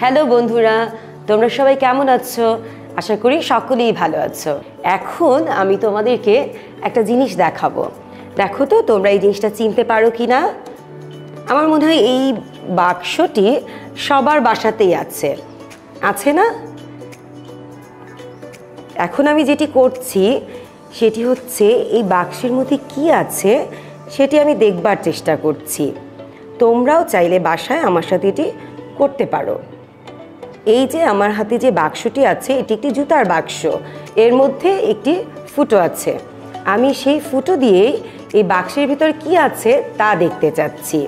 Hello বন্ধুরা, তোমরা সবাই কেমন আছো? আশা করি সকলেই ভালো আছো। এখন আমি তোমাদেরকে একটা জিনিস দেখাবো। দেখো তো তোমরা এই জিনিসটা চিনতে পারো কি না। আমার মনে হয় এই বাক্সটি সবার বাসাতেই আছে, আছে না? এখন আমি যেটি করছি সেটি হচ্ছে এই বাক্সের মধ্যে কি আছে সেটি আমি দেখবার চেষ্টা করছি। তোমরাও চাইলে বাসায় আমার সাথে এটি করতে পারো। এই যে আমার হাতে যে বাক্সটি আছে এটি একটি জুতার বাক্স, এর মধ্যে একটি ফুটো আছে। আমি সেই ফুটো দিয়েই এই বাক্সের ভিতর কি আছে তা দেখতে চাচ্ছি।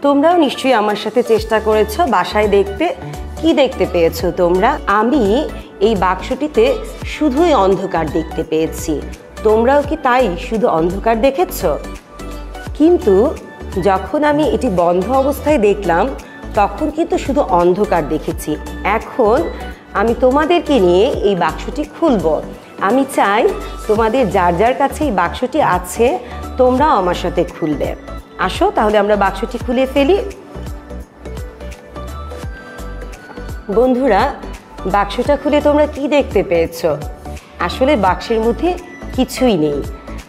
তোমরাও নিশ্চয়ই আমার সাথে চেষ্টা করেছো বাসায় দেখতে। কি দেখতে পেয়েছো তোমরা? আমি এই বাক্সটিতে শুধুই অন্ধকার দেখতে পেয়েছি। তোমরাও কি তাই শুধু অন্ধকার দেখেছো? কিন্তু যখন আমি এটি বন্ধ অবস্থায় দেখলাম তখন কিন্তু শুধু অন্ধকার দেখেছি। এখন আমি তোমাদেরকে নিয়ে এই বাক্সটি খুলব। আমি চাই তোমাদের যার যার কাছে এই বাক্সটি আছে তোমরাও আমার সাথে খুলবে। আসো তাহলে আমরা বাক্সটি খুলে ফেলি। বন্ধুরা, বাক্সটা খুলে তোমরা কি দেখতে পেয়েছো? আসলে বাক্সের মধ্যে কিছুই নেই,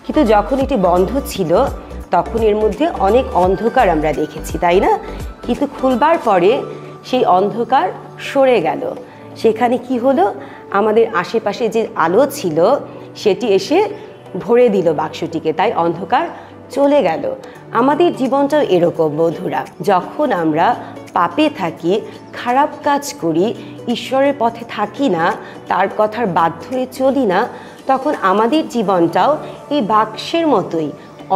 কিন্তু যখন এটি বন্ধ ছিল তখন এর মধ্যে অনেক অন্ধকার আমরা দেখেছি, তাই না? কিন্তু খুলবার পরে সেই অন্ধকার সরে গেল। সেখানে কি হলো, আমাদের আশেপাশে যে আলো ছিল সেটি এসে ভরে দিল বাক্সটিকে, তাই অন্ধকার চলে গেল। আমাদের জীবনটাও এরকম বন্ধুরা। যখন আমরা পাপে থাকি, খারাপ কাজ করি, ঈশ্বরের পথে থাকি না, তার কথার বাধ্য হয়ে চলি না, তখন আমাদের জীবনটাও এই বাক্সের মতোই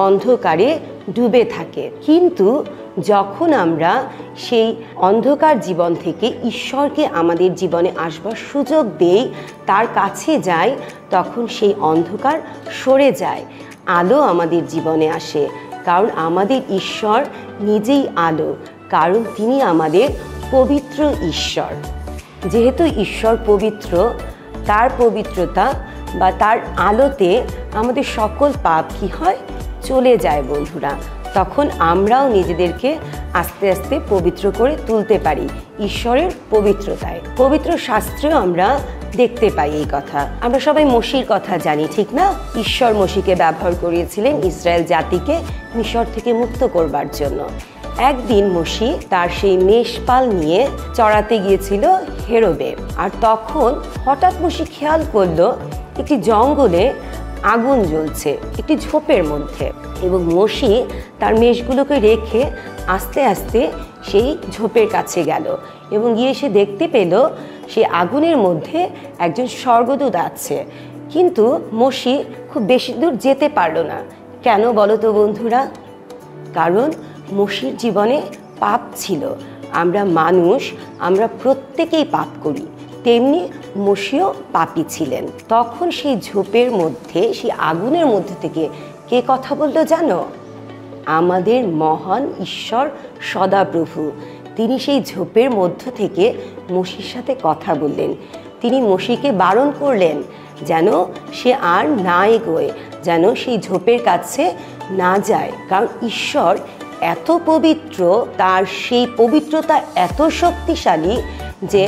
অন্ধকারে ডুবে থাকে। কিন্তু যখন আমরা সেই অন্ধকার জীবন থেকে ঈশ্বরকে আমাদের জীবনে আসবার সুযোগ দেই, তার কাছে যাই, তখন সেই অন্ধকার সরে যায়, আলো আমাদের জীবনে আসে। কারণ আমাদের ঈশ্বর নিজেই আলো, কারণ তিনি আমাদের পবিত্র ঈশ্বর। যেহেতু ঈশ্বর পবিত্র, তার পবিত্রতা বা তার আলোতে আমাদের সকল পাপ কি হয়, চলে যায় বন্ধুরা। তখন আমরাও নিজেদেরকে আস্তে আস্তে পবিত্র করে তুলতে পারি ঈশ্বরের পবিত্রতায়। পবিত্র শাস্ত্রেও আমরা দেখতে পাই এই কথা। আমরা সবাই মোশির কথা জানি, ঠিক না? ঈশ্বর মোশিকে ব্যবহার করিয়েছিলেন ইসরায়েল জাতিকে মিশর থেকে মুক্ত করবার জন্য। একদিন মোশি তার সেই মেষপাল নিয়ে চড়াতে গিয়েছিল হেরবে। আর তখন হঠাৎ মোশি খেয়াল করলো একটি জঙ্গলে আগুন জ্বলছে একটি ঝোপের মধ্যে, এবং মোশি তার মেষগুলোকে রেখে আস্তে আস্তে সেই ঝোপের কাছে গেল এবং গিয়ে সে দেখতে পেল সেই আগুনের মধ্যে একজন স্বর্গদূত আছে। কিন্তু মোশি খুব বেশি দূর যেতে পারল না। কেন বলো তো বন্ধুরা? কারণ মোশির জীবনে পাপ ছিল। আমরা মানুষ, আমরা প্রত্যেকেই পাপ করি, তেমনি মোশিও পাপী ছিলেন। তখন সেই ঝোপের মধ্যে, সেই আগুনের মধ্যে থেকে কে কথা বললো জানো? আমাদের মহান ঈশ্বর সদাপ্রভু। তিনি সেই ঝোপের মধ্য থেকে মোশির সাথে কথা বললেন। তিনি মোশিকে বারণ করলেন যেন সে আর না এগোয়, যেন সেই ঝোপের কাছে না যায়। কারণ ঈশ্বর এত পবিত্র, তার সেই পবিত্রতা এত শক্তিশালী যে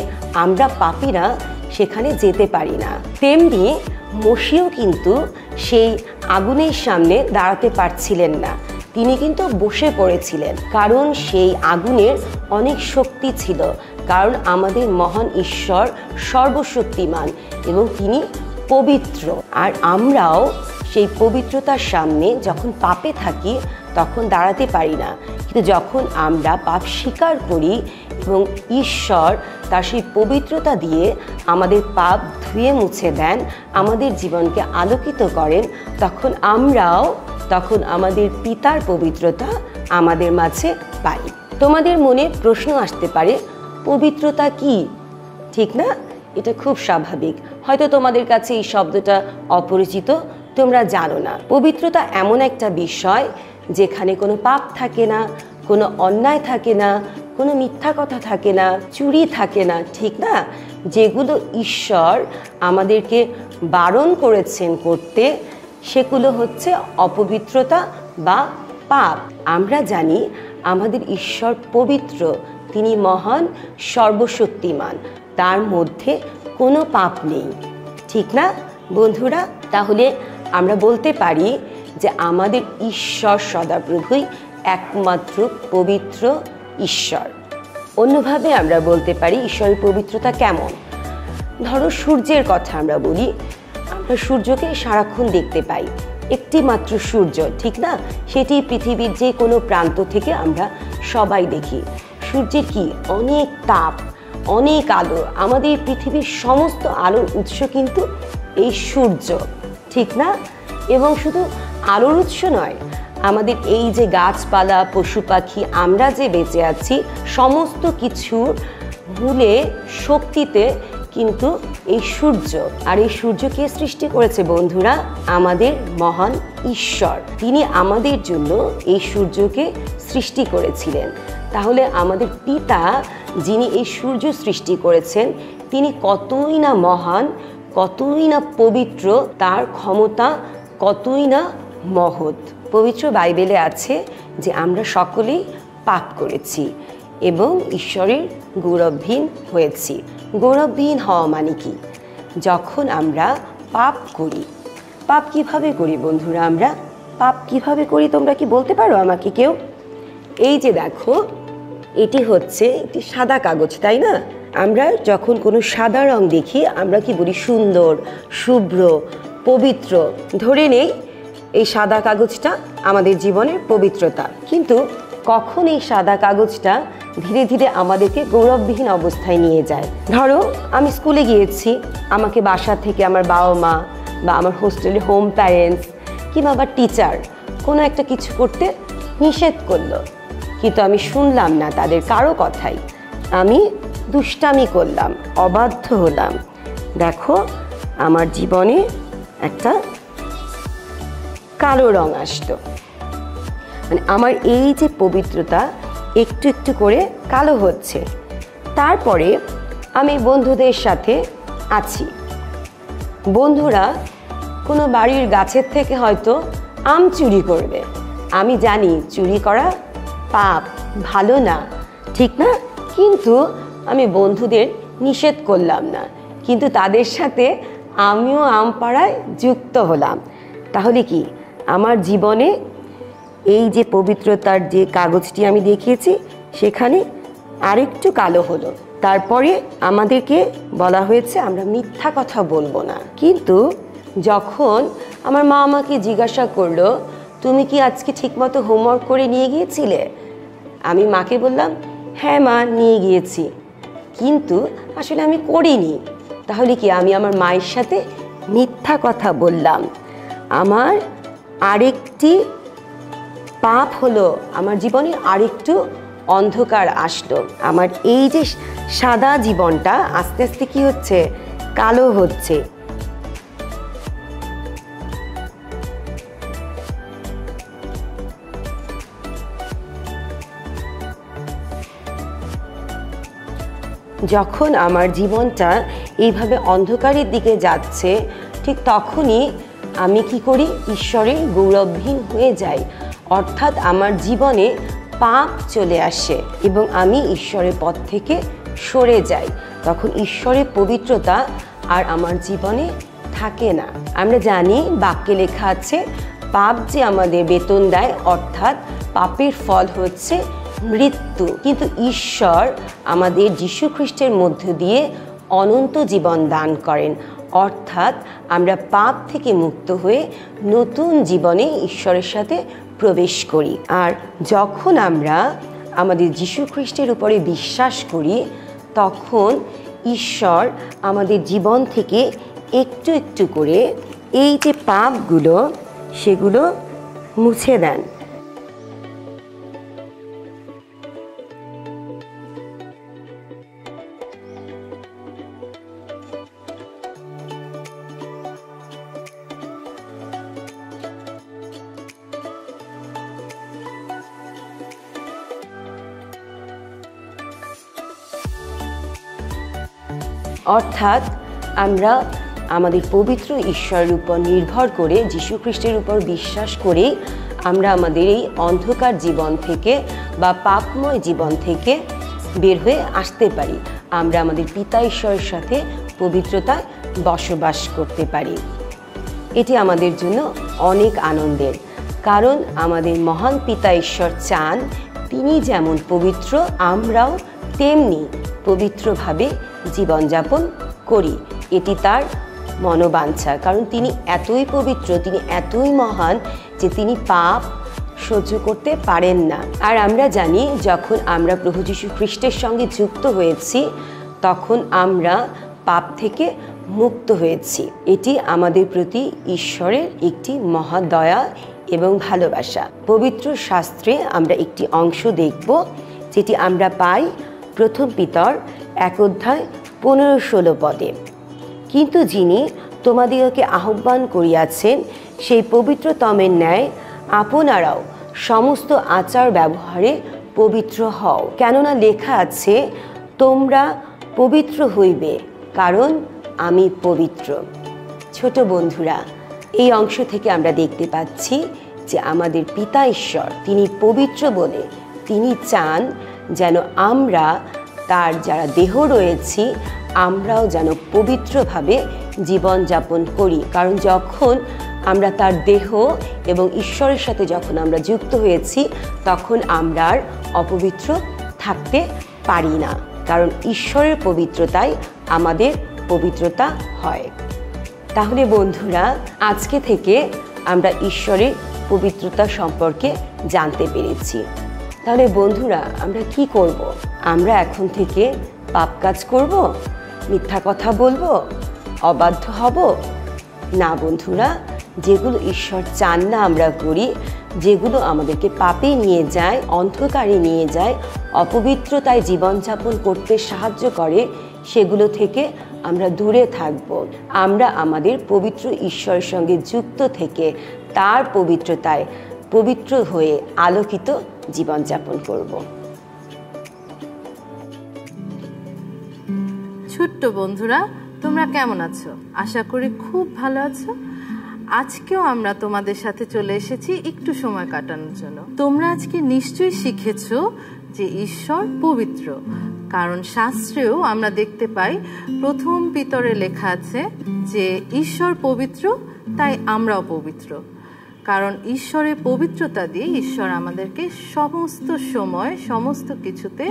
আমরা পাপীরা সেখানে যেতে পারি না। তেমনি মোশিও কিন্তু সেই আগুনের সামনে দাঁড়াতে পারছিলেন না। তিনি কিন্তু বসে পড়েছিলেন, কারণ সেই আগুনের অনেক শক্তি ছিল। কারণ আমাদের মহান ঈশ্বর সর্বশক্তিমান এবং তিনি পবিত্র। আর আমরাও সেই পবিত্রতার সামনে যখন পাপে থাকি তখন দাঁড়াতে পারি না। কিন্তু যখন আমরা পাপ স্বীকার করি এবং ঈশ্বর তার সেই পবিত্রতা দিয়ে আমাদের পাপ ধুয়ে মুছে দেন, আমাদের জীবনকে আলোকিত করেন, তখন আমাদের পিতার পবিত্রতা আমাদের মাঝে পাই। তোমাদের মনে প্রশ্ন আসতে পারে, পবিত্রতা কি? ঠিক না? এটা খুব স্বাভাবিক। হয়তো তোমাদের কাছে এই শব্দটা অপরিচিত, তোমরা জানো না। পবিত্রতা এমন একটা বিষয় যেখানে কোনো পাপ থাকে না, কোনো অন্যায় থাকে না, কোনো মিথ্যা কথা থাকে না, চুরি থাকে না, ঠিক না? যেগুলো ঈশ্বর আমাদেরকে বারণ করেছেন করতে, সেগুলো হচ্ছে অপবিত্রতা বা পাপ। আমরা জানি আমাদের ঈশ্বর পবিত্র, তিনি মহান, সর্বশক্তিমান, তার মধ্যে কোনো পাপ নেই। ঠিক না বন্ধুরা? তাহলে আমরা বলতে পারি যে আমাদের ঈশ্বর সদাপ্রভুই একমাত্র পবিত্র ঈশ্বর। অন্যভাবে আমরা বলতে পারি ঈশ্বরের পবিত্রতা কেমন। ধরো সূর্যের কথা আমরা বলি, আমরা সূর্যকে সারাক্ষণ দেখতে পাই, একটি মাত্র সূর্য, ঠিক না? সেটি পৃথিবীর যে কোনো প্রান্ত থেকে আমরা সবাই দেখি। সূর্যের কি অনেক তাপ, অনেক আলো, আমাদের পৃথিবীর সমস্ত আলোর উৎস কিন্তু এই সূর্য, ঠিক না? এবং শুধু আলোর উৎস নয়, আমাদের এই যে গাছপালা, পশু পাখি, আমরা যে বেঁচে আছি, সমস্ত কিছুর মূলে শক্তিতে কিন্তু এই সূর্য। আর এই সূর্যকে সৃষ্টি করেছে বন্ধুরা আমাদের মহান ঈশ্বর। তিনি আমাদের জন্য এই সূর্যকে সৃষ্টি করেছিলেন। তাহলে আমাদের পিতা যিনি এই সূর্য সৃষ্টি করেছেন, তিনি কতই না মহান, কতই না পবিত্র, তার ক্ষমতা কতই না মহৎ। পবিত্র বাইবেলে আছে যে আমরা সকলেই পাপ করেছি এবং ঈশ্বরের গৌরবহীন হয়েছি। গৌরবহীন হওয়া মানে কি? যখন আমরা পাপ করি। পাপ কিভাবে করি বন্ধুরা? আমরা পাপ কিভাবে করি তোমরা কি বলতে পারো আমাকে কেউ? এই যে দেখো, এটি হচ্ছে একটি সাদা কাগজ, তাই না? আমরা যখন কোনো সাদা রং দেখি আমরা কি বলি? সুন্দর, শুভ্র, পবিত্র। ধরে নেই এই সাদা কাগজটা আমাদের জীবনের পবিত্রতা। কিন্তু কখন এই সাদা কাগজটা ধীরে ধীরে আমাদেরকে গৌরববিহীন অবস্থায় নিয়ে যায়? ধরো আমি স্কুলে গিয়েছি, আমাকে বাসা থেকে আমার বাবা মা বা আমার হোস্টেলে হোম প্যারেন্টস কিংবা আবার টিচার কোনো একটা কিছু করতে নিষেধ করলো, কিন্তু আমি শুনলাম না তাদের কারো কথাই, আমি দুষ্টামি করলাম, অবাধ্য হলাম। দেখো আমার জীবনে একটা কালো রং আসলো, মানে আমার এই যে পবিত্রতা একটু একটু করে কালো হচ্ছে। তারপরে আমি বন্ধুদের সাথে আছি, বন্ধুরা কোনো বাড়ির গাছের থেকে হয়তো আম চুরি করবে। আমি জানি চুরি করা পাপ, ভালো না, ঠিক না? কিন্তু আমি বন্ধুদের নিষেধ করলাম না, কিন্তু তাদের সাথে আমিও আম পাড়ায় যুক্ত হলাম। তাহলে কি আমার জীবনে এই যে পবিত্রতার যে কাগজটি আমি দেখিয়েছি সেখানে আরেকটু কালো হলো। তারপরে আমাদেরকে বলা হয়েছে আমরা মিথ্যা কথা বলবো না। কিন্তু যখন আমার মা আমাকে জিজ্ঞাসা করলো তুমি কি আজকে ঠিকমতো হোমওয়ার্ক করে নিয়ে গিয়েছিলে, আমি মাকে বললাম হ্যাঁ মা নিয়ে গিয়েছি, কিন্তু আসলে আমি করিনি। তাহলে কি আমি আমার মায়ের সাথে মিথ্যা কথা বললাম। আমার আরেকটি পাপ হলো, আমার জীবনে আরেকটু অন্ধকার আসলো। আমার এই যে সাদা জীবনটা আস্তে আস্তে কি হচ্ছে? কালো হচ্ছে। যখন আমার জীবনটা এইভাবে অন্ধকারের দিকে যাচ্ছে, ঠিক তখনই আমি কি করি? ঈশ্বরের গৌরবহীন হয়ে যাই, অর্থাৎ আমার জীবনে পাপ চলে আসে এবং আমি ঈশ্বরের পথ থেকে সরে যাই। তখন ঈশ্বরের পবিত্রতা আর আমার জীবনে থাকে না। আমরা জানি বাক্যে লেখা আছে পাপ যে আমাদের বেতন দেয়, অর্থাৎ পাপের ফল হচ্ছে মৃত্যু। কিন্তু ঈশ্বর আমাদের যীশু খ্রিস্টের মধ্য দিয়ে অনন্ত জীবন দান করেন, অর্থাৎ আমরা পাপ থেকে মুক্ত হয়ে নতুন জীবনে ঈশ্বরের সাথে প্রবেশ করি। আর যখন আমরা আমাদের যীশু খ্রিস্টের উপরে বিশ্বাস করি, তখন ঈশ্বর আমাদের জীবন থেকে একটু একটু করে এই যে পাপগুলো সেগুলো মুছে দেন। অর্থাৎ আমরা আমাদের পবিত্র ঈশ্বরের উপর নির্ভর করে, যীশু খ্রিস্টের উপর বিশ্বাস করে আমরা আমাদের এই অন্ধকার জীবন থেকে বা পাপময় জীবন থেকে বের হয়ে আসতে পারি, আমরা আমাদের পিতা ঈশ্বরের সাথে পবিত্রতায় বসবাস করতে পারি। এটি আমাদের জন্য অনেক আনন্দের, কারণ আমাদের মহান পিতা ঈশ্বর চান তিনি যেমন পবিত্র আমরাও তেমনি পবিত্রভাবে জীবনযাপন করি। এটি তার মনোবাঞ্ছা, কারণ তিনি এতই পবিত্র, তিনি এতই মহান যে তিনি পাপ সহ্য করতে পারেন না। আর আমরা জানি যখন আমরা প্রভু যীশু খ্রিস্টের সঙ্গে যুক্ত হয়েছি তখন আমরা পাপ থেকে মুক্ত হয়েছি। এটি আমাদের প্রতি ঈশ্বরের একটি মহাদয়া এবং ভালোবাসা। পবিত্র শাস্ত্রে আমরা একটি অংশ দেখব যেটি আমরা পাই প্রথম পিতর 1:15-16 পদে। কিন্তু যিনি তোমাদিগকে আহ্বান করিয়াছেন সেই পবিত্রতমের ন্যায় আপনারাও সমস্ত আচার ব্যবহারে পবিত্র হও, কেননা লেখা আছে তোমরা পবিত্র হইবে কারণ আমি পবিত্র। ছোট বন্ধুরা, এই অংশ থেকে আমরা দেখতে পাচ্ছি যে আমাদের পিতা ঈশ্বর তিনি পবিত্র বলে তিনি চান যেন আমরা তার যারা দেহ রয়েছি আমরাও যেন পবিত্রভাবে জীবনযাপন করি। কারণ যখন আমরা তার দেহ এবং ঈশ্বরের সাথে যখন আমরা যুক্ত হয়েছি তখন আমরা আর অপবিত্র থাকতে পারি না, কারণ ঈশ্বরের পবিত্রতাই আমাদের পবিত্রতা হয়। তাহলে বন্ধুরা, আজকে থেকে আমরা ঈশ্বরের পবিত্রতা সম্পর্কে জানতে পেরেছি। তাহলে বন্ধুরা, আমরা কি করব? আমরা এখন থেকে পাপ কাজ করব, মিথ্যা কথা বলবো, অবাধ্য হব না বন্ধুরা। যেগুলো ঈশ্বর চান না আমরা করি, যেগুলো আমাদেরকে পাপে নিয়ে যায়, অন্ধকারে নিয়ে যায়, অপবিত্রতায় জীবনযাপন করতে সাহায্য করে, সেগুলো থেকে আমরা দূরে থাকব। আমরা আমাদের পবিত্র ঈশ্বরের সঙ্গে যুক্ত থেকে তার পবিত্রতায় পবিত্র হয়ে আলোকিত জীবনযাপন করব। ছোট্ট বন্ধুরা, তোমরা কেমন আছো? আশা করি খুব ভালো আছো। আজকেও আমরা তোমাদের সাথে চলে এসেছি একটু সময় কাটানোর জন্য। তোমরা আজকে নিশ্চয়ই শিখেছো যে ঈশ্বর পবিত্র, কারণ শাস্ত্রেও আমরা দেখতে পাই প্রথম পিতরে লেখা আছে যে ঈশ্বর পবিত্র, তাই আমরাও পবিত্র। কারণ ঈশ্বরের পবিত্রতা দিয়ে ঈশ্বর আমাদেরকে সমস্ত সময় সমস্ত কিছুতে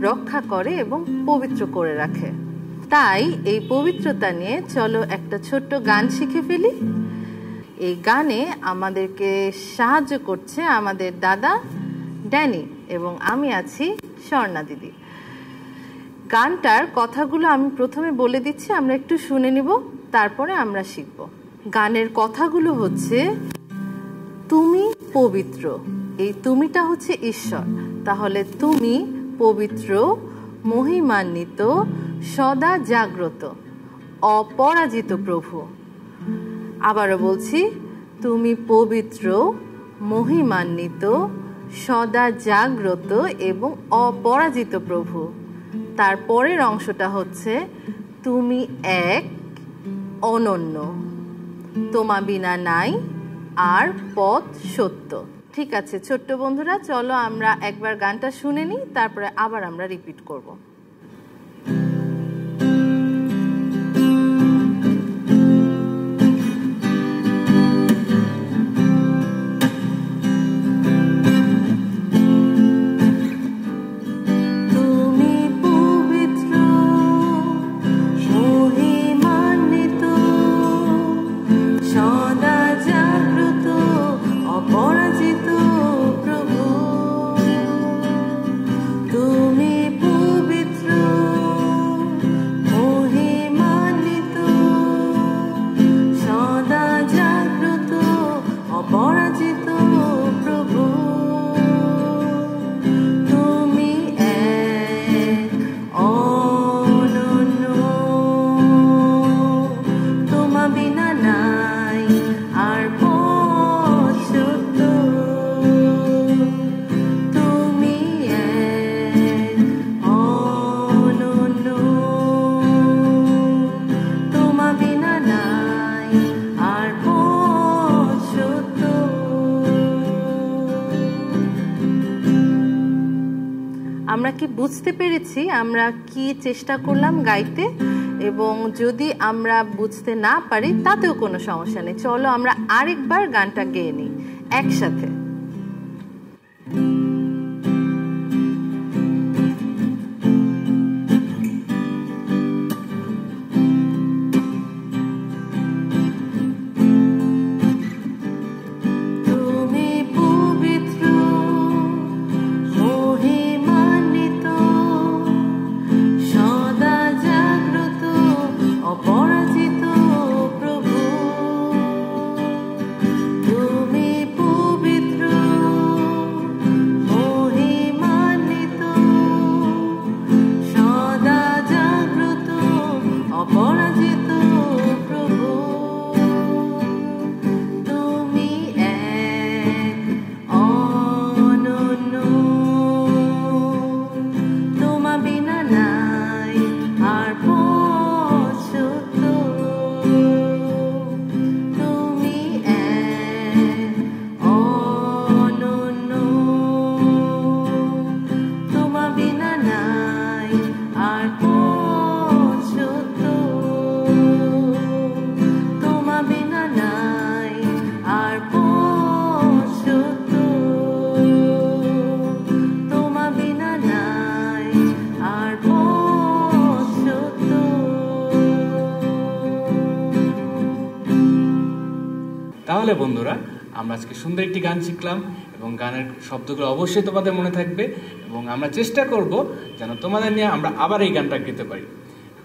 রক্ষা করে এবং পবিত্র করে রাখে। তাই এই পবিত্রতা নিয়ে চলো একটা ছোট্ট গান শিখে ফেলি। এই গানে আমাদেরকে সাহায্য করছে আমাদের দাদা ড্যানি এবং আমি আছি স্বর্ণা দিদি। গানটার কথাগুলো আমি প্রথমে বলে দিচ্ছি, আমরা একটু শুনে নিব, তারপরে আমরা শিখব। গানের কথাগুলো হচ্ছে তুমি পবিত্র, এই তুমিটা হচ্ছে ঈশ্বর, তাহলে তুমি পবিত্র, মহিমান্বিত, সদা জাগ্রত, অপরাজিত প্রভু। আবারও বলছি, তুমি পবিত্র, মহিমান্বিত, সদা জাগ্রত এবং অপরাজিত প্রভু। তারপরের অংশটা হচ্ছে তুমি এক, অনন্য, তোমা বিনা নাই আর পথ সত্য। ঠিক আছে ছোট্ট বন্ধুরা, চলো আমরা একবার গানটা শুনে নিই, তারপরে আবার আমরা রিপিট করব। তুমি পবিত্র আমরা কি বুঝতে পেরেছি আমরা কি চেষ্টা করলাম গাইতে? এবং যদি আমরা বুঝতে না পারি তাতেও কোনো সমস্যা নেই, চলো আমরা আরেকবার গানটা গেয়ে নিই একসাথে। তাহলে বন্ধুরা আমরা আজকে সুন্দর একটি গান শিখলাম এবং গানের শব্দগুলো অবশ্যই তোমাদের মনে থাকবে এবং আমরা চেষ্টা করব যেন তোমাদের নিয়ে আমরা আবার এই গানটা গেতে পারি।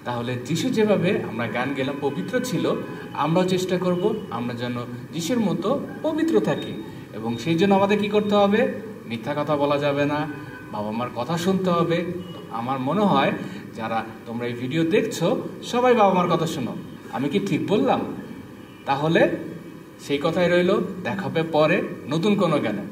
তাহলে যিশু যেভাবে আমরা গান গেলাম পবিত্র ছিল, আমরাও চেষ্টা করব আমরা যেন যিশুর মতো পবিত্র থাকি এবং সেই জন্য আমাদের কি করতে হবে? মিথ্যা কথা বলা যাবে না, বাবা মার কথা শুনতে হবে। আমার মনে হয় যারা তোমরা এই ভিডিও দেখছো সবাই বাবা মার কথা শোনো। আমি কি ঠিক বললাম? তাহলে সেই কথাই রইল, দেখা হবে পরে নতুন কোনো গানে।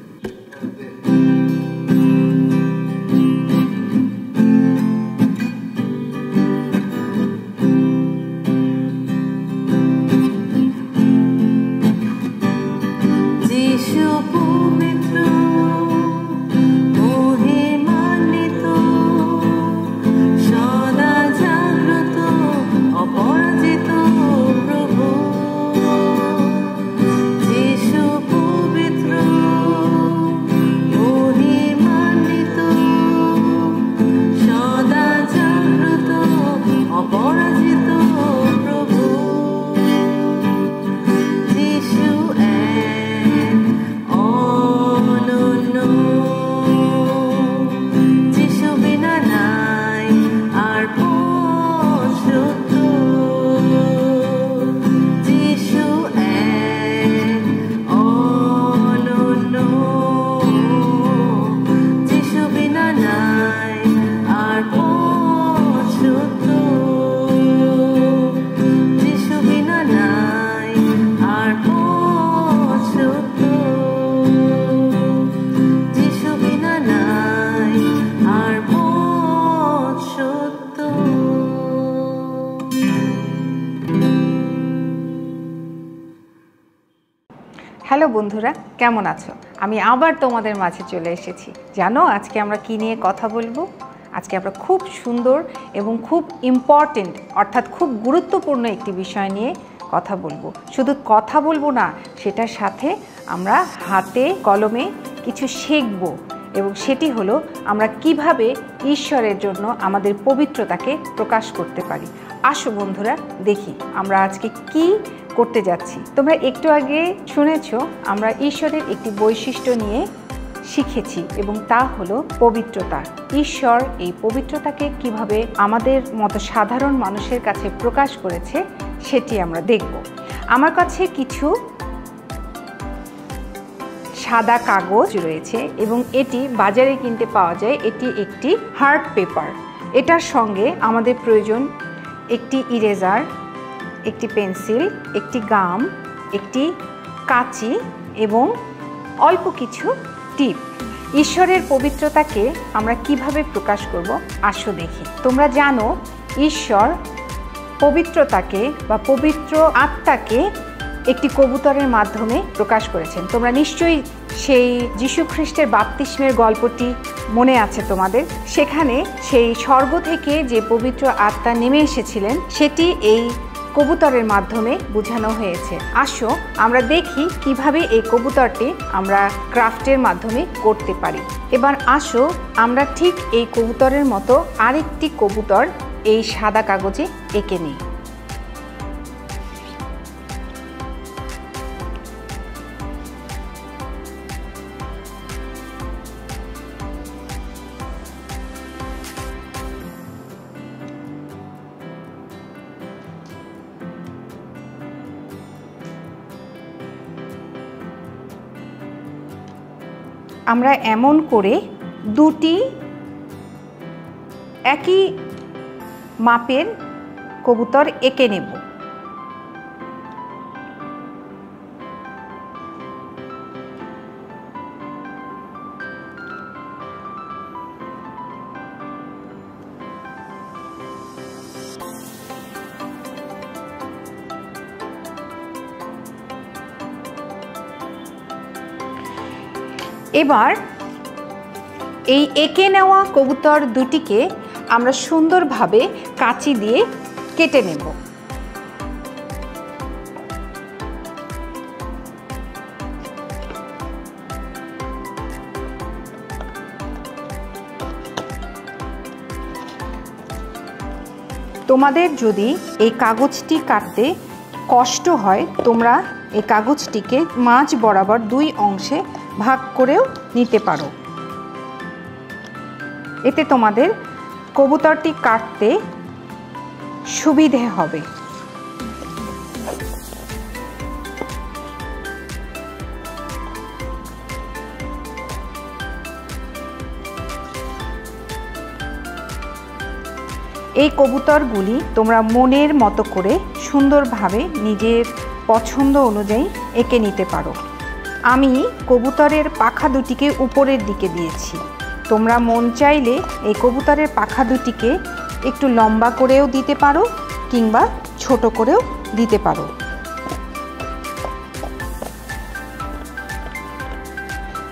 হ্যালো বন্ধুরা, কেমন আছো? আমি আবার তোমাদের মাঝে চলে এসেছি। জানো আজকে আমরা কী নিয়ে কথা বলবো? আজকে আমরা খুব সুন্দর এবং খুব ইম্পর্টেন্ট অর্থাৎ খুব গুরুত্বপূর্ণ একটি বিষয় নিয়ে কথা বলবো। শুধু কথা বলবো না, সেটার সাথে আমরা হাতে কলমে কিছু শিখব এবং সেটি হলো আমরা কিভাবে ঈশ্বরের জন্য আমাদের পবিত্রতাকে প্রকাশ করতে পারি। আসো বন্ধুরা দেখি আমরা আজকে কি করতে যাচ্ছি। তোমরা একটু আগে শুনেছো আমরা ঈশ্বরের একটি বৈশিষ্ট্য নিয়ে শিখেছি এবং তা হলো পবিত্রতা। ঈশ্বর এই পবিত্রতাকে কিভাবে আমাদের মতো সাধারণ মানুষের কাছে প্রকাশ করেছে সেটি আমরা দেখব। আমার কাছে কিছু সাদা কাগজ রয়েছে এবং এটি বাজারে কিনতে পাওয়া যায়। এটি একটি হার্ড পেপার। এটার সঙ্গে আমাদের প্রয়োজন একটি ইরেজার, একটি পেন্সিল, একটি গাম, একটি কাঁচি এবং অল্প কিছু টিপ। ঈশ্বরের পবিত্রতাকে আমরা কিভাবে প্রকাশ করব আসো দেখি। তোমরা জানো ঈশ্বর পবিত্রতাকে বা পবিত্র আত্মাকে একটি কবুতরের মাধ্যমে প্রকাশ করেছেন। তোমরা নিশ্চয়ই সেই যীশু খ্রিস্টের বাপ্তিস্মের গল্পটি মনে আছে তোমাদের। সেখানে সেই স্বর্গ থেকে যে পবিত্র আত্মা নেমে এসেছিলেন সেটি এই কবুতরের মাধ্যমে বোঝানো হয়েছে। আসো আমরা দেখি কিভাবে এই কবুতরটি আমরা ক্রাফটের মাধ্যমে করতে পারি। এবার আসো আমরা ঠিক এই কবুতরের মতো আরেকটি কবুতর এই সাদা কাগজে এঁকে নিই। আমরা এমন করে দুটি একই মাপের কবুতর এঁকে নেব। এবার এই এঁকে নেওয়া কবুতর দুটিকে আমরা সুন্দরভাবে কাঁচি দিয়ে কেটে নেব। তোমাদের যদি এই কাগজটি কাটতে কষ্ট হয় তোমরা এই কাগজটিকে মাঝ বরাবর দুই অংশে ভাগ করেও নিতে পারো। এতে তোমাদের কবুতরটি কাটতে সুবিধে হবে। এই কবুতরগুলি তোমরা মনের মতো করে সুন্দরভাবে নিজের পছন্দ অনুযায়ী এঁকে নিতে পারো। আমি কবুতরের পাখা দুটিকে উপরের দিকে দিয়েছি। তোমরা মন চাইলে এই কবুতরের পাখা দুটিকে একটু লম্বা করেও দিতে পারো কিংবা ছোট করেও দিতে পারো।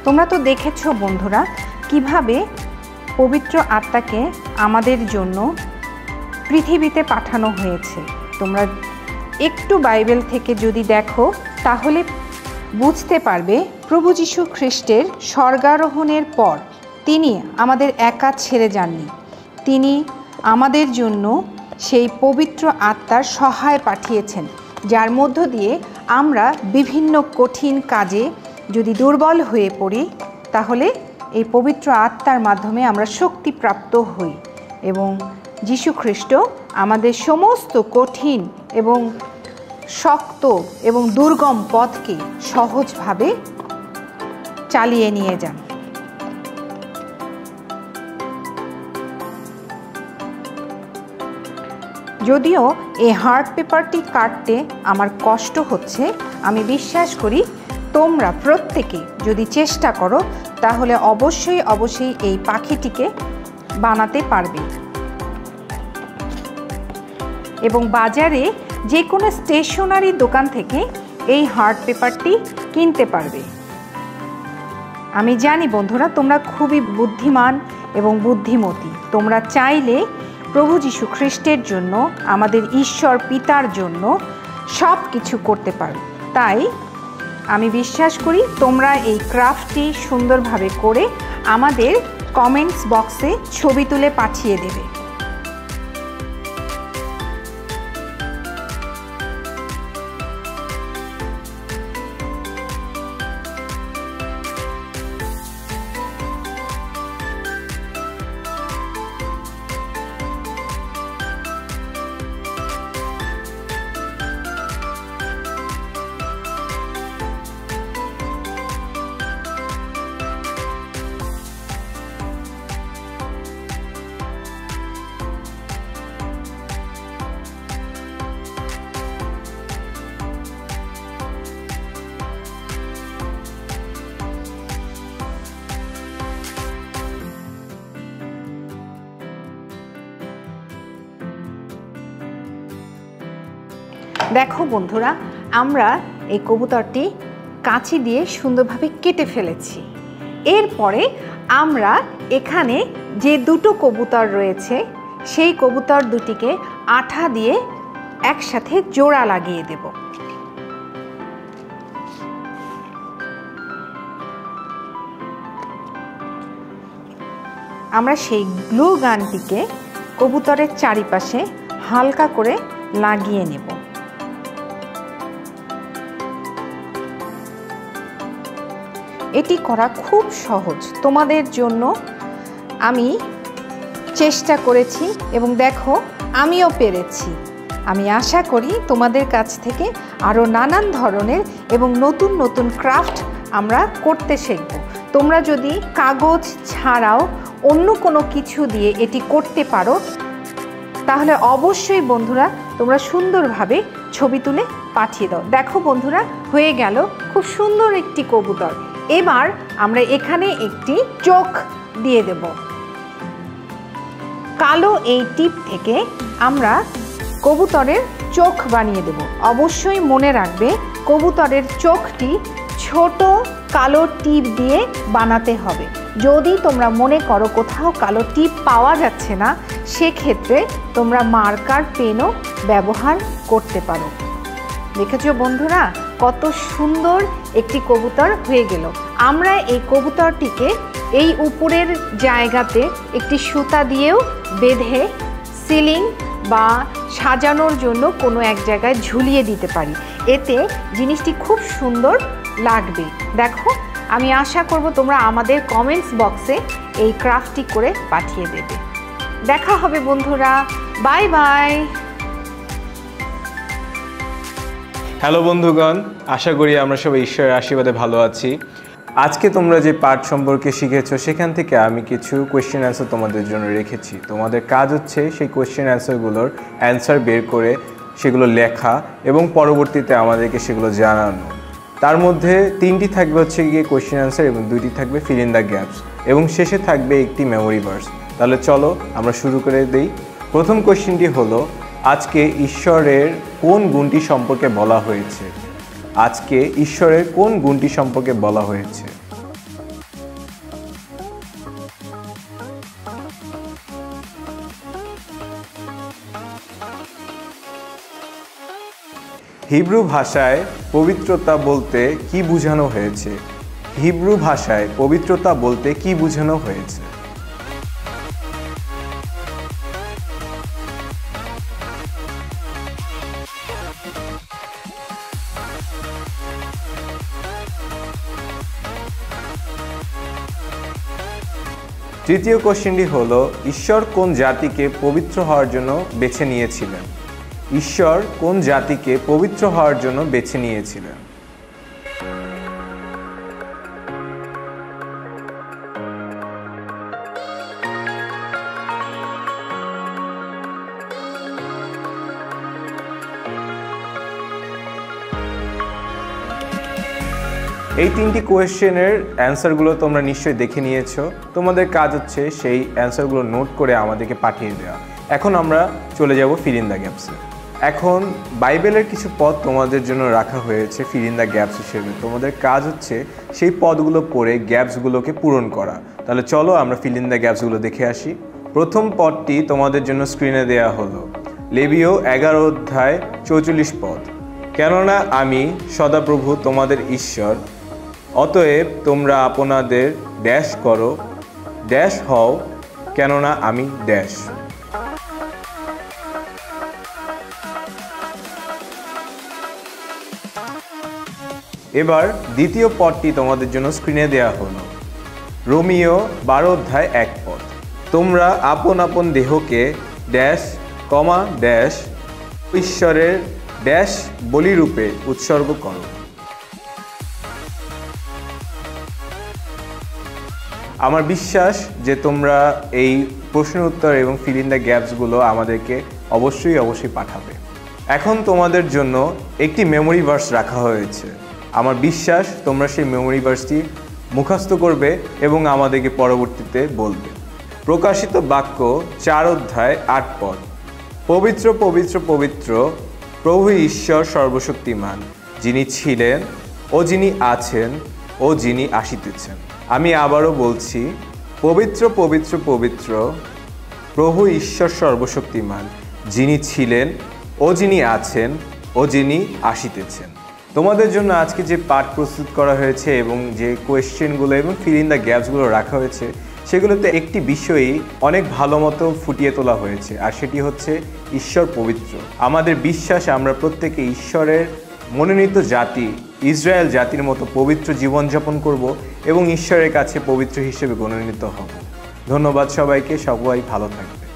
তোমরা তো দেখেছো বন্ধুরা কিভাবে পবিত্র আত্মাকে আমাদের জন্য পৃথিবীতে পাঠানো হয়েছে। তোমরা একটু বাইবেল থেকে যদি দেখো তাহলে বুঝতে পারবে প্রভু যীশু খ্রিস্টের স্বর্গারোহণের পর তিনি আমাদের একা ছেড়ে যাননি। তিনি আমাদের জন্য সেই পবিত্র আত্মার সহায় পাঠিয়েছেন, যার মধ্য দিয়ে আমরা বিভিন্ন কঠিন কাজে যদি দুর্বল হয়ে পড়ি তাহলে এই পবিত্র আত্মার মাধ্যমে আমরা শক্তিপ্রাপ্ত হই এবং যীশু খ্রিস্ট আমাদের সমস্ত কঠিন এবং শক্ত এবং দুর্গম পথকে সহজভাবে চালিয়ে নিয়ে যান। যদিও এই হার্ট পেপারটি কাটতে আমার কষ্ট হচ্ছে, আমি বিশ্বাস করি তোমরা প্রত্যেকে যদি চেষ্টা করো তাহলে অবশ্যই এই পাখিটিকে বানাতে পারবে এবং বাজারে যে কোনো স্টেশনারি দোকান থেকে এই হার্ট পেপারটি কিনতে পারবে। আমি জানি বন্ধুরা তোমরা খুবই বুদ্ধিমান এবং বুদ্ধিমতী। তোমরা চাইলে প্রভু যীশু খ্রিস্টের জন্য, আমাদের ঈশ্বর পিতার জন্য সব কিছু করতে পারো। তাই আমি বিশ্বাস করি তোমরা এই ক্রাফটটি সুন্দরভাবে করে আমাদের কমেন্টস বক্সে ছবি তুলে পাঠিয়ে দেবে। দেখো বন্ধুরা, আমরা এই কবুতরটি কাঁচি দিয়ে সুন্দরভাবে কেটে ফেলেছি। এরপরে আমরা এখানে যে দুটো কবুতর রয়েছে সেই কবুতর দুটিকে আঠা দিয়ে একসাথে জোড়া লাগিয়ে দেব। আমরা সেই গ্লু গানটিকে কবুতরের চারিপাশে হালকা করে লাগিয়ে নেব। এটি করা খুব সহজ, তোমাদের জন্য আমি চেষ্টা করেছি এবং দেখো আমিও পেরেছি। আমি আশা করি তোমাদের কাছ থেকে আরও নানান ধরনের এবং নতুন নতুন ক্রাফট আমরা করতে শিখব। তোমরা যদি কাগজ ছাড়াও অন্য কোনো কিছু দিয়ে এটি করতে পারো তাহলে অবশ্যই বন্ধুরা তোমরা সুন্দরভাবে ছবি তুলে পাঠিয়ে দাও। দেখো বন্ধুরা, হয়ে গেল খুব সুন্দর একটি কবুতর। এবার আমরা এখানে একটি চোখ দিয়ে দেব। কালো এই টিপ থেকে আমরা কবুতরের চোখ বানিয়ে দেব। অবশ্যই মনে রাখবে কবুতরের চোখটি ছোট কালো টিপ দিয়ে বানাতে হবে। যদি তোমরা মনে করো কোথাও কালো টিপ পাওয়া যাচ্ছে না, সেক্ষেত্রে তোমরা মার্কার পেনও ব্যবহার করতে পারো। দেখেছো বন্ধুরা কত সুন্দর একটি কবুতর হয়ে গেল। আমরা এই কবুতরটিকে এই উপরের জায়গাতে একটি সুতা দিয়েও বেঁধে সিলিং বা সাজানোর জন্য কোনো এক জায়গায় ঝুলিয়ে দিতে পারি। এতে জিনিসটি খুব সুন্দর লাগবে। দেখো, আমি আশা করব তোমরা আমাদের কমেন্টস বক্সে এই ক্রাফটটি করে পাঠিয়ে দেবে। দেখা হবে বন্ধুরা, বাই বাই। হ্যালো বন্ধুগণ, আশা করি আমরা সবাই ঈশ্বরের আশীর্বাদে ভালো আছি। আজকে তোমরা যে পার্ট সম্পর্কে শিখেছো সেখান থেকে আমি কিছু কোয়েশ্চেন অ্যান্সার তোমাদের জন্য রেখেছি। তোমাদের কাজ হচ্ছে সেই কোয়েশ্চেন অ্যান্সারগুলোর অ্যান্সার বের করে সেগুলো লেখা এবং পরবর্তীতে আমাদেরকে সেগুলো জানানো। তার মধ্যে 3টি থাকবে হচ্ছে গিয়ে কোয়েশ্চেন অ্যান্সার এবং 2টি থাকবে ফিল ইন দ্য গ্যাপস এবং শেষে থাকবে একটি মেমোরি ভার্স। তাহলে চলো আমরা শুরু করে দেই। প্রথম কোয়েশ্চেনটি হলো, আজকে ঈশ্বরের কোন গুণটি সম্পর্কে বলা হয়েছে? আজকে ঈশ্বরের কোন গুণটি সম্পর্কে বলা হয়েছে? হিব্রু ভাষায় পবিত্রতা বলতে কি বোঝানো হয়েছে? হিব্রু ভাষায় পবিত্রতা বলতে কি বোঝানো হয়েছে? তৃতীয় কোশ্চেনটি হলো, ঈশ্বর কোন জাতিকে পবিত্র হওয়ার জন্য বেছে নিয়েছিলেন? ঈশ্বর কোন জাতিকে পবিত্র হওয়ার জন্য বেছে নিয়েছিলেন? এই 3টি কোয়েশ্চেনের অ্যান্সারগুলো তোমরা নিশ্চয়ই দেখে নিয়েছো। তোমাদের কাজ হচ্ছে সেই অ্যান্সারগুলো নোট করে আমাদেরকে পাঠিয়ে দেওয়া। এখন আমরা চলে যাব ফিল ইন দ্য গ্যাপসে। এখন বাইবেলের কিছু পদ তোমাদের জন্য রাখা হয়েছে ফিল ইন দ্য গ্যাপস হিসেবে। তোমাদের কাজ হচ্ছে সেই পদগুলো পড়ে গ্যাপসগুলোকে পূরণ করা। তাহলে চলো আমরা ফিল ইন দ্য গ্যাপসগুলো দেখে আসি। প্রথম পদটি তোমাদের জন্য স্ক্রিনে দেয়া হলো, লেবীয় 11 অধ্যায় 44 পদ। কেননা আমি সদাপ্রভু তোমাদের ঈশ্বর, অতএব তোমরা আপনাদের ড্যাশ করো, ড্যাশ হও, কেননা আমি ড্যাশ। এবার দ্বিতীয় পদটি তোমাদের জন্য স্ক্রিনে দেয়া হলো, রোমীয় 12 অধ্যায় 1 পদ। তোমরা আপন আপন দেহকে ড্যাশ কমা ড্যাশ ঈশ্বরের ড্যাশ বলিরূপে উৎসর্গ করো। আমার বিশ্বাস যে তোমরা এই প্রশ্ন উত্তর এবং ফিল ইন দ্য গ্যাপসগুলো আমাদেরকে অবশ্যই পাঠাবে। এখন তোমাদের জন্য একটি মেমোরি ভার্স রাখা হয়েছে। আমার বিশ্বাস তোমরা সেই মেমোরি ভার্সটি মুখস্থ করবে এবং আমাদেরকে পরবর্তীতে বলবে। প্রকাশিত বাক্য 4 অধ্যায় 8 পদ। পবিত্র পবিত্র পবিত্র প্রভু ঈশ্বর সর্বশক্তিমান, যিনি ছিলেন ও যিনি আছেন ও যিনি আসিতেছেন। আমি আবারও বলছি, পবিত্র পবিত্র পবিত্র প্রভু ঈশ্বর সর্বশক্তিমান, যিনি ছিলেন ও যিনি আছেন ও যিনি আসিতেছেন। তোমাদের জন্য আজকে যে পাঠ প্রস্তুত করা হয়েছে এবং যে কোয়েশ্চেনগুলো এবং ফিল ইন দ্য গ্যাপসগুলো রাখা হয়েছে, সেগুলোতে একটি বিষয়ই অনেক ভালো মতো ফুটিয়ে তোলা হয়েছে, আর সেটি হচ্ছে ঈশ্বর পবিত্র। আমাদের বিশ্বাস আমরা প্রত্যেকে ঈশ্বরের মনোনীত জাতি, ইসরায়েল জাতির মতো পবিত্র জীবনযাপন করব এবং ঈশ্বরের কাছে পবিত্র হিসেবে গণনীত হব। ধন্যবাদ সবাইকে, সবাই ভালো থাকবে।